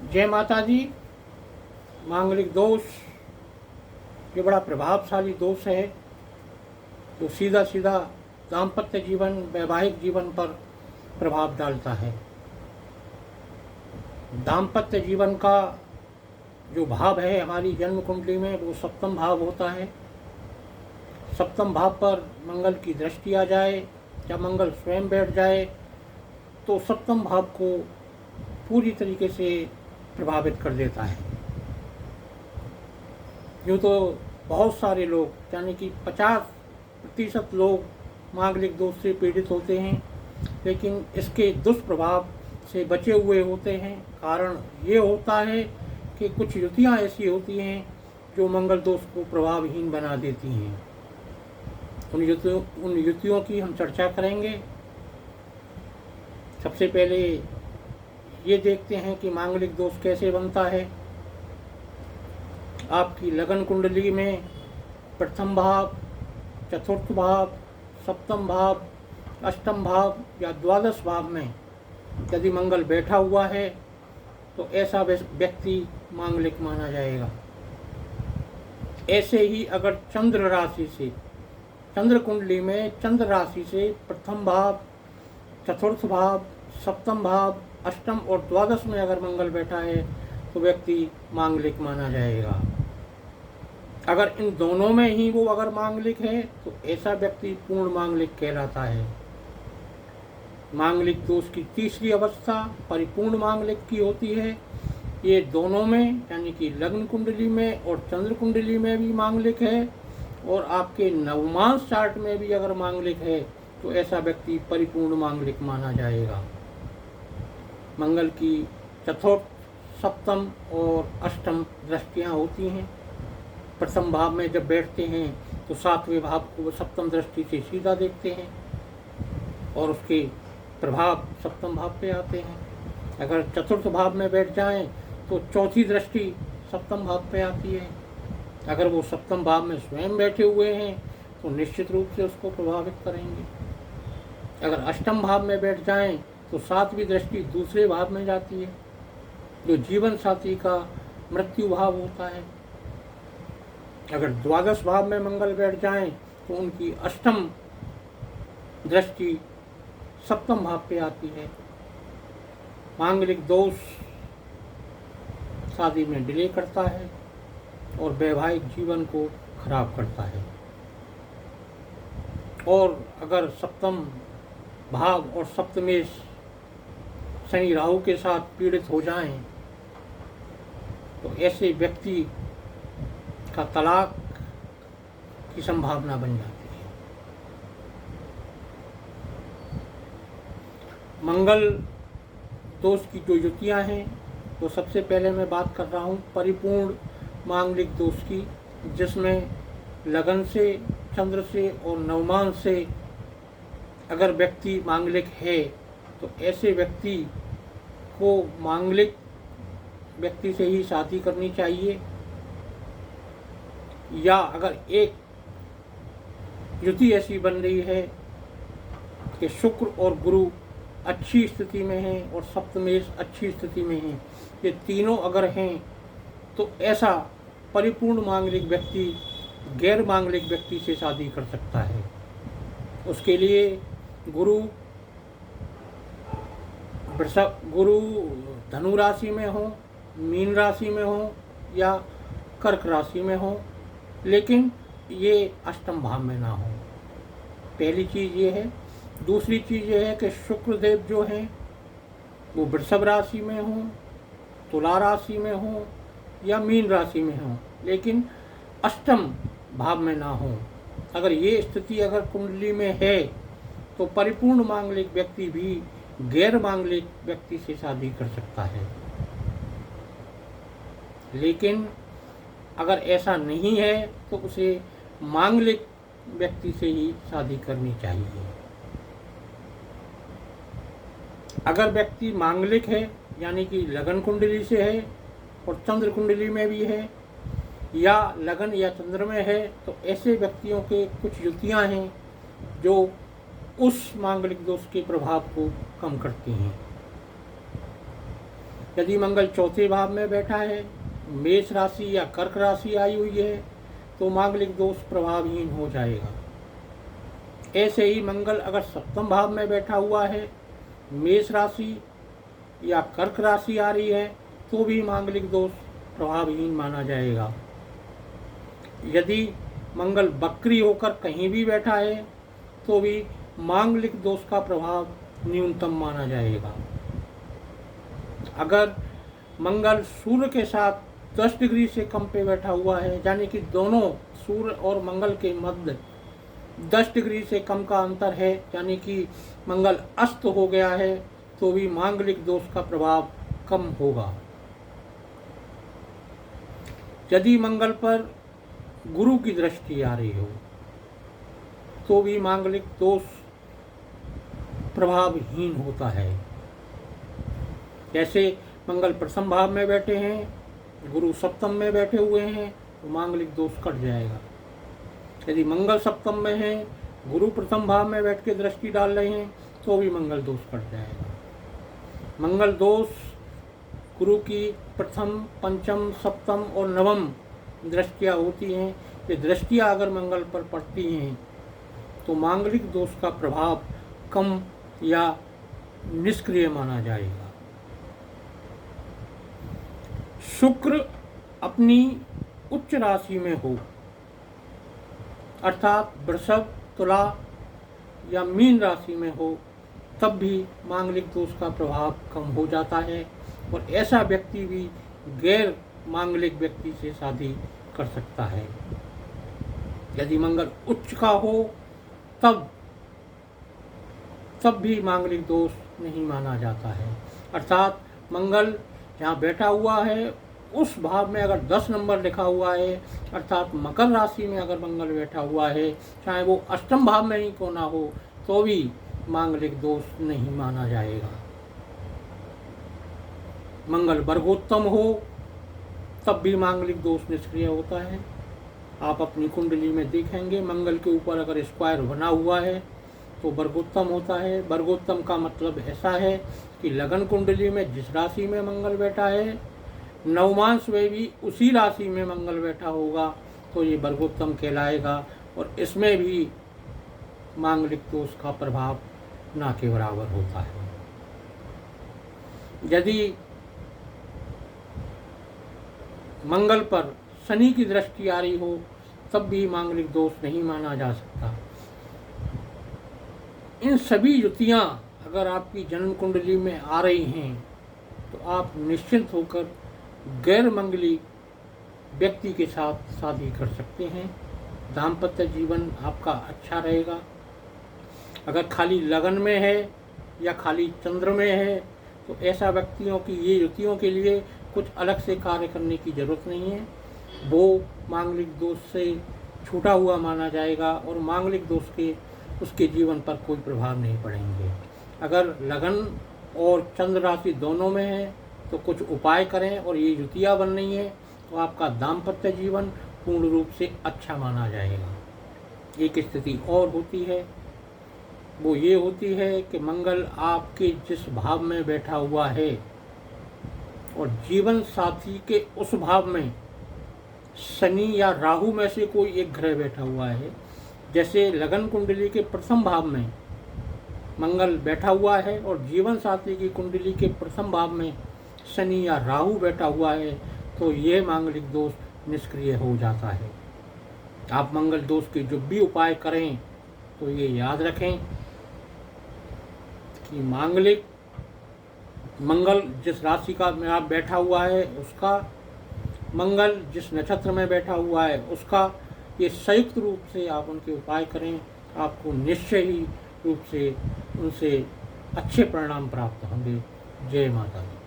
जय माता दी। मांगलिक दोष ये बड़ा प्रभावशाली दोष है जो सीधा सीधा दाम्पत्य जीवन, वैवाहिक जीवन पर प्रभाव डालता है। दाम्पत्य जीवन का जो भाव है हमारी जन्म कुंडली में वो सप्तम भाव होता है। सप्तम भाव पर मंगल की दृष्टि आ जाए या मंगल स्वयं बैठ जाए तो सप्तम भाव को पूरी तरीके से प्रभावित कर देता है। यूँ तो बहुत सारे लोग यानी कि 50% लोग मांगलिक दोष से पीड़ित होते हैं, लेकिन इसके दुष्प्रभाव से बचे हुए होते हैं। कारण ये होता है कि कुछ युतियाँ ऐसी होती हैं जो मंगल दोष को प्रभावहीन बना देती हैं। उन युतियों की हम चर्चा करेंगे। सबसे पहले ये देखते हैं कि मांगलिक दोष कैसे बनता है। आपकी लगन कुंडली में प्रथम भाव, चतुर्थ भाव, सप्तम भाव, अष्टम भाव या द्वादश भाव में यदि मंगल बैठा हुआ है तो ऐसा व्यक्ति मांगलिक माना जाएगा। ऐसे ही अगर चंद्र राशि से, चंद्र कुंडली में चंद्र राशि से प्रथम भाव, चतुर्थ भाव, सप्तम भाव, अष्टम और द्वादश में अगर मंगल बैठा है तो व्यक्ति मांगलिक माना जाएगा। अगर इन दोनों में ही वो अगर मांगलिक है तो ऐसा व्यक्ति पूर्ण मांगलिक कहलाता है। मांगलिक दोष की तीसरी अवस्था परिपूर्ण मांगलिक की होती है। ये दोनों में यानी कि लग्न कुंडली में और चंद्र कुंडली में भी मांगलिक है और आपके नवमांश चार्ट में भी अगर मांगलिक है तो ऐसा व्यक्ति परिपूर्ण मांगलिक माना जाएगा। मंगल की चतुर्थ, सप्तम और अष्टम दृष्टियाँ होती हैं। प्रथम भाव में जब बैठते हैं तो सातवें भाव को वो सप्तम दृष्टि से सीधा देखते हैं और उसके प्रभाव सप्तम भाव पे आते हैं। अगर चतुर्थ भाव में बैठ जाएं तो चौथी दृष्टि सप्तम भाव पे आती है। अगर वो सप्तम भाव में स्वयं बैठे हुए हैं तो निश्चित रूप से उसको प्रभावित करेंगे। अगर अष्टम भाव में बैठ जाएं तो सातवीं दृष्टि दूसरे भाव में जाती है जो जीवन साथी का मृत्यु भाव होता है। अगर द्वादश भाव में मंगल बैठ जाएं तो उनकी अष्टम दृष्टि सप्तम भाव पे आती है। मांगलिक दोष शादी में डिले करता है और वैवाहिक जीवन को खराब करता है। और अगर सप्तम भाव और सप्तमेश शनि राहु के साथ पीड़ित हो जाएं तो ऐसे व्यक्ति का तलाक की संभावना बन जाती है। मंगल दोष की जो युतियाँ हैं तो सबसे पहले मैं बात कर रहा हूँ परिपूर्ण मांगलिक दोष की, जिसमें लगन से, चंद्र से और नवमांश से अगर व्यक्ति मांगलिक है तो ऐसे व्यक्ति को मांगलिक व्यक्ति से ही शादी करनी चाहिए। या अगर एक युति ऐसी बन रही है कि शुक्र और गुरु अच्छी स्थिति में हैं और सप्तमेश अच्छी स्थिति में हैं, ये तीनों अगर हैं तो ऐसा परिपूर्ण मांगलिक व्यक्ति गैर मांगलिक व्यक्ति से शादी कर सकता है। उसके लिए गुरु धनु राशि में हो, मीन राशि में हो या कर्क राशि में हो, लेकिन ये अष्टम भाव में ना हो। पहली चीज़ ये है। दूसरी चीज़ ये है कि शुक्रदेव जो हैं वो वृषभ राशि में हो, तुला राशि में हो या मीन राशि में हो, लेकिन अष्टम भाव में ना हो। अगर ये स्थिति अगर कुंडली में है तो परिपूर्ण मांगलिक व्यक्ति भी गैर मांगलिक व्यक्ति से शादी कर सकता है। लेकिन अगर ऐसा नहीं है तो उसे मांगलिक व्यक्ति से ही शादी करनी चाहिए। अगर व्यक्ति मांगलिक है यानी कि लगन कुंडली से है और चंद्र कुंडली में भी है या लगन या चंद्र में है तो ऐसे व्यक्तियों के कुछ युतियाँ हैं जो उस मांगलिक दोष के प्रभाव को कम करती हैं। यदि मंगल चौथे भाव में बैठा है, मेष राशि या कर्क राशि आई हुई है, तो मांगलिक दोष प्रभावहीन हो जाएगा। ऐसे ही मंगल अगर सप्तम भाव में बैठा हुआ है, मेष राशि या कर्क राशि आ रही है, तो भी मांगलिक दोष प्रभावहीन माना जाएगा। यदि मंगल वक्री होकर कहीं भी बैठा है, तो भी मांगलिक दोष का प्रभाव न्यूनतम माना जाएगा। अगर मंगल सूर्य के साथ 10 डिग्री से कम पे बैठा हुआ है, यानी कि दोनों सूर्य और मंगल के मध्य 10 डिग्री से कम का अंतर है, यानी कि मंगल अस्त हो गया है, तो भी मांगलिक दोष का प्रभाव कम होगा। यदि मंगल पर गुरु की दृष्टि आ रही हो, तो भी मांगलिक दोष प्रभावहीन होता है। जैसे मंगल प्रथम भाव में बैठे हैं, गुरु सप्तम में बैठे हुए हैं, तो मांगलिक दोष कट जाएगा। यदि मंगल सप्तम में है, गुरु प्रथम भाव में बैठ के दृष्टि डाल रहे हैं, तो भी मंगल दोष कट जाएगा। मंगल दोष गुरु की प्रथम, पंचम, सप्तम और नवम दृष्टियाँ होती हैं। ये दृष्टियाँ अगर मंगल पर पड़ती हैं, तो मांगलिक दोष का प्रभाव कम या निष्क्रिय माना जाएगा। शुक्र अपनी उच्च राशि में हो, अर्थात वृषभ, तुला या मीन राशि में हो, तब भी मांगलिक दोष का प्रभाव कम हो जाता है और ऐसा व्यक्ति भी गैर मांगलिक व्यक्ति से शादी कर सकता है। यदि मंगल उच्च का हो, तब भी मांगलिक दोष नहीं माना जाता है। अर्थात मंगल जहाँ बैठा हुआ है, उस भाव में अगर 10 नंबर लिखा हुआ है, अर्थात मकर राशि में अगर मंगल बैठा हुआ है, चाहे वो अष्टम भाव में ही क्यों ना हो, तो भी मांगलिक दोष नहीं माना जाएगा। मंगल वर्गोत्तम हो, तब भी मांगलिक दोष निष्क्रिय होता है। आप अपनी कुंडली में देखेंगे, मंगल के ऊपर अगर स्क्वायर बना हुआ है, तो वर्गोत्तम होता है। वर्गोत्तम का मतलब ऐसा है कि लगन कुंडली में जिस राशि में मंगल बैठा है, नवमांश में भी उसी राशि में मंगल बैठा होगा, तो ये वर्गोत्तम कहलाएगा और इसमें भी मांगलिक दोष का प्रभाव ना के बराबर होता है। यदि मंगल पर शनि की दृष्टि आ रही हो, तब भी मांगलिक दोष नहीं माना जा सकता। इन सभी युतियाँ अगर आपकी जन्म कुंडली में आ रही हैं, तो आप निश्चिंत होकर गैर मंगली व्यक्ति के साथ शादी कर सकते हैं। दाम्पत्य जीवन आपका अच्छा रहेगा। अगर खाली लगन में है या खाली चंद्र में है, तो ऐसा व्यक्तियों की ये युतियों के लिए कुछ अलग से कार्य करने की ज़रूरत नहीं है। वो मांगलिक दोष से छूटा हुआ माना जाएगा और मांगलिक दोष के उसके जीवन पर कोई प्रभाव नहीं पड़ेंगे। अगर लगन और चंद्र राशि दोनों में है, तो कुछ उपाय करें और ये युतियाँ बन रही हैं, तो आपका दाम्पत्य जीवन पूर्ण रूप से अच्छा माना जाएगा। एक स्थिति और होती है, वो ये होती है कि मंगल आपके जिस भाव में बैठा हुआ है और जीवन साथी के उस भाव में शनि या राहु में से कोई एक ग्रह बैठा हुआ है। जैसे लगन कुंडली के प्रथम भाव में मंगल बैठा हुआ है और जीवन साथी की कुंडली के प्रथम भाव में शनि या राहु बैठा हुआ है, तो ये मांगलिक दोष निष्क्रिय हो जाता है। आप मंगल दोष के जो भी उपाय करें, तो ये याद रखें कि मांगलिक मंगल जिस राशि का में आप बैठा हुआ है उसका, मंगल जिस नक्षत्र में बैठा हुआ है उसका, ये संयुक्त रूप से आप उनके उपाय करें, आपको निश्चय ही रूप से उनसे अच्छे परिणाम प्राप्त होंगे। जय माता दी।